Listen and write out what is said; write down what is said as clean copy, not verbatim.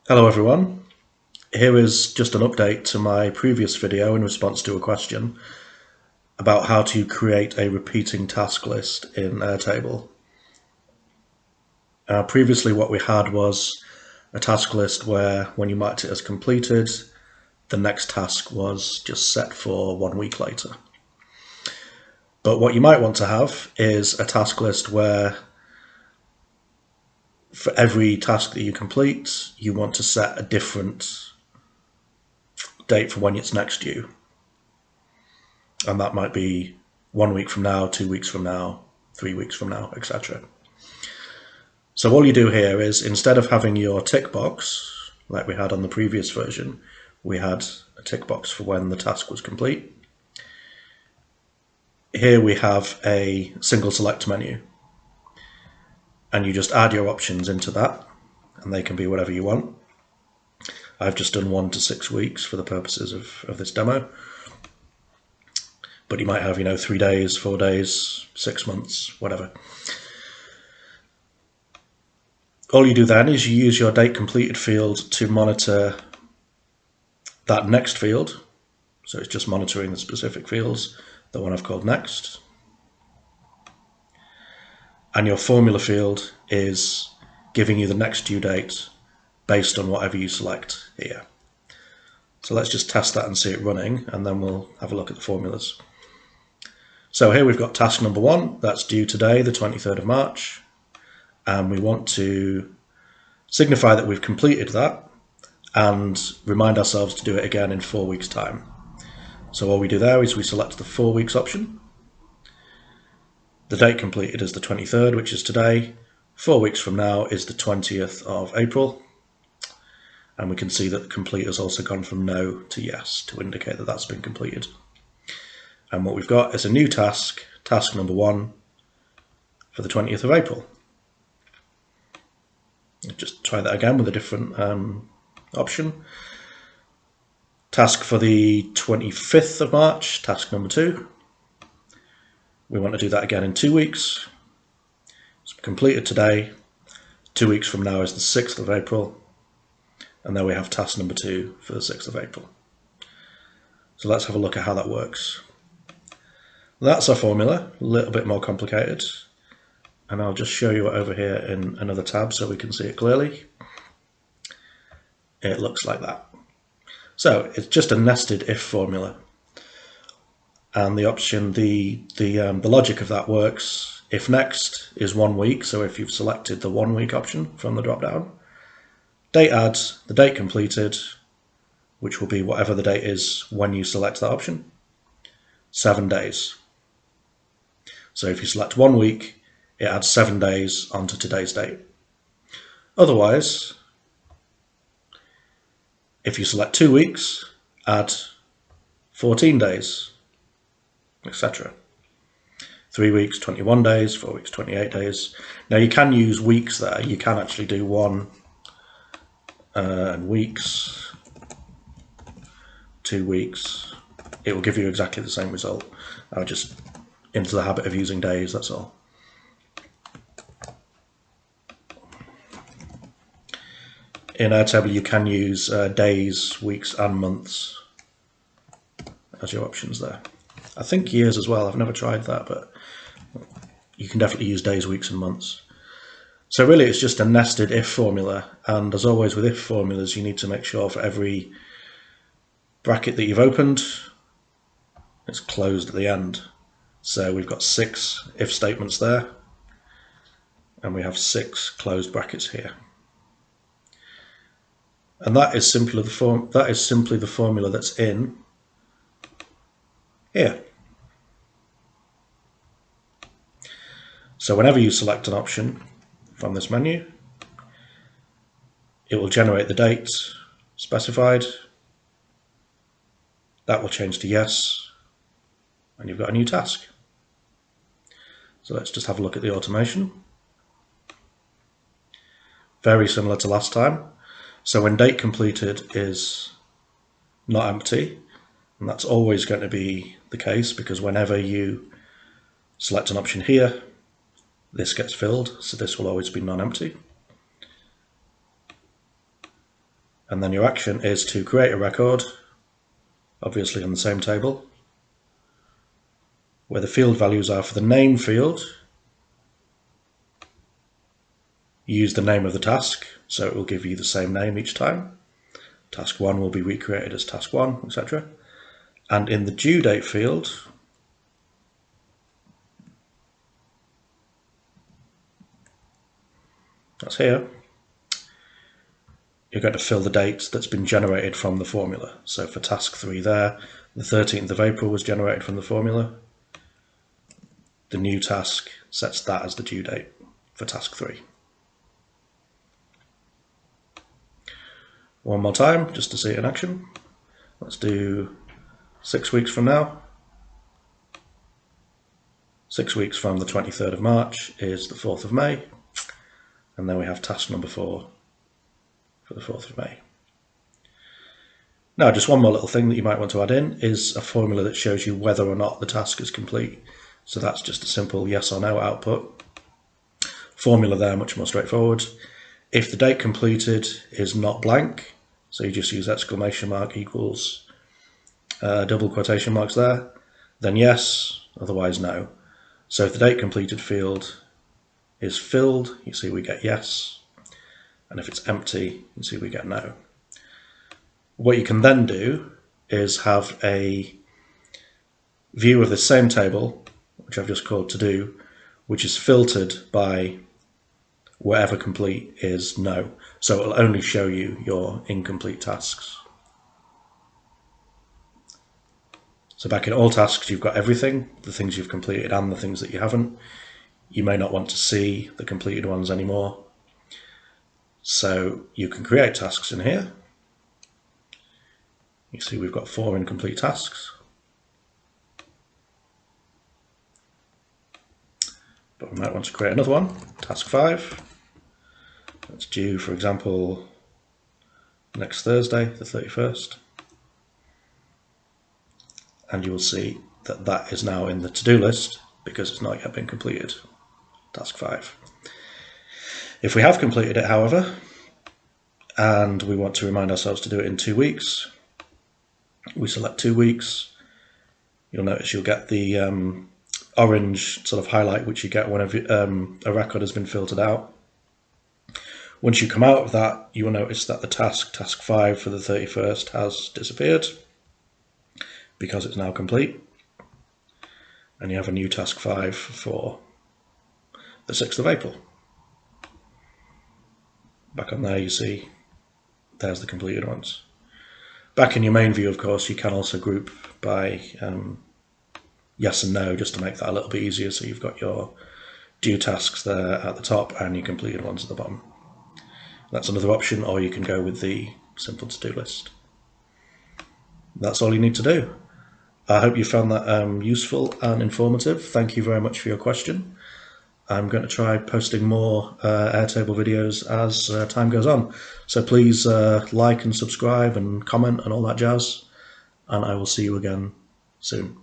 Hello everyone, here is just an update to my previous video in response to a question about how to create a repeating task list in Airtable. Previously what we had was a task list where when you marked it as completed, the next task was just set for 1 week later. But what you might want to have is a task list where for every task that you complete, you want to set a different date for when it's next due. And that might be 1 week from now, 2 weeks from now, 3 weeks from now, etc. So all you do here is, instead of having your tick box, like we had on the previous version, we had a tick box for when the task was complete. Here we have a single select menu, and you just add your options into that, and they can be whatever you want. I've just done 1 to 6 weeks for the purposes of this demo. But you might have, 3 days, 4 days, 6 months, whatever. All you do then is you use your date completed field to monitor that next field. So it's just monitoring the specific fields, the one I've called next. And your formula field is giving you the next due date based on whatever you select here. So let's just test that and see it running, and then we'll have a look at the formulas. So here we've got task number 1, that's due today, the 23rd of March, and we want to signify that we've completed that and remind ourselves to do it again in 4 weeks' time. So all we do there is we select the 4 weeks option. The date completed is the 23rd, which is today. 4 weeks from now is the 20th of April. And we can see that the complete has also gone from no to yes to indicate that that's been completed. And what we've got is a new task, task number 1, for the 20th of April. Just try that again with a different option. Task for the 25th of March, task number 2. We want to do that again in 2 weeks. It's completed today. 2 weeks from now is the 6th of April. And then we have task number 2 for the 6th of April. So let's have a look at how that works. That's our formula, a little bit more complicated. And I'll just show you it over here in another tab so we can see it clearly. It looks like that. So it's just a nested if formula. And the option, the logic of that works. If next is 1 week, so if you've selected the 1 week option from the drop down, date add, the date completed, which will be whatever the date is when you select that option, 7 days. So if you select 1 week, it adds 7 days onto today's date. Otherwise, if you select 2 weeks, add 14 days, etc. 3 weeks, 21 days, 4 weeks, 28 days. Now you can use weeks there. You can actually do 1 and weeks, 2 weeks. It will give you exactly the same result. I'll just into the habit of using days, that's all. In Airtable you can use days, weeks and months as your options there. I think years as well, I've never tried that, but you can definitely use days, weeks and months. So really it's just a nested if formula, and as always with if formulas you need to make sure for every bracket that you've opened it's closed at the end. So we've got 6 if statements there, and we have 6 closed brackets here. And that is simply the formula that's in here. So whenever you select an option from this menu, it will generate the date specified. That will change to yes, and you've got a new task. So let's just have a look at the automation. Very similar to last time. So when date completed is not empty, and that's always going to be the case because whenever you select an option here, this gets filled, so this will always be non-empty. And then your action is to create a record, obviously on the same table, where the field values are for the name field. Use the name of the task, so it will give you the same name each time. Task 1 will be recreated as task 1, etc. And in the due date field, that's here, you're going to fill the date that's been generated from the formula. So for task 3 there, the 13th of April was generated from the formula. The new task sets that as the due date for task 3. One more time, just to see it in action. Let's do 6 weeks from now. 6 weeks from the 23rd of March is the 4th of May. And then we have task number 4 for the 4th of May. Now, just one more little thing that you might want to add in is a formula that shows you whether or not the task is complete. So that's just a simple yes or no output. Formula there, much more straightforward. If the date completed is not blank, so you just use exclamation mark equals double quotation marks there, then yes, otherwise no. So if the date completed field is filled, you see we get yes. And if it's empty, you see we get no. What you can then do is have a view of the same table, which I've just called to do, which is filtered by whatever complete is no. So it'll only show you your incomplete tasks. So back in all tasks, you've got everything, the things you've completed and the things that you haven't. You may not want to see the completed ones anymore. So you can create tasks in here. You see we've got 4 incomplete tasks. But we might want to create another one, task 5. That's due, for example, next Thursday, the 31st. And you will see that that is now in the to-do list because it's not yet been completed, task 5. If we have completed it, however, and we want to remind ourselves to do it in 2 weeks, we select 2 weeks. You'll notice you'll get the orange sort of highlight which you get whenever a record has been filtered out. Once you come out of that, you will notice that the task 5 for the 31st has disappeared because it's now complete. And you have a new task 5 for the 6th of April. Back on there you see there's the completed ones. Back in your main view, of course, you can also group by yes and no, just to make that a little bit easier. So you've got your due tasks there at the top and your completed ones at the bottom. That's another option, or you can go with the simple to-do list. That's all you need to do. I hope you found that useful and informative. Thank you very much for your question. I'm going to try posting more Airtable videos as time goes on. So please like and subscribe and comment and all that jazz. And I will see you again soon.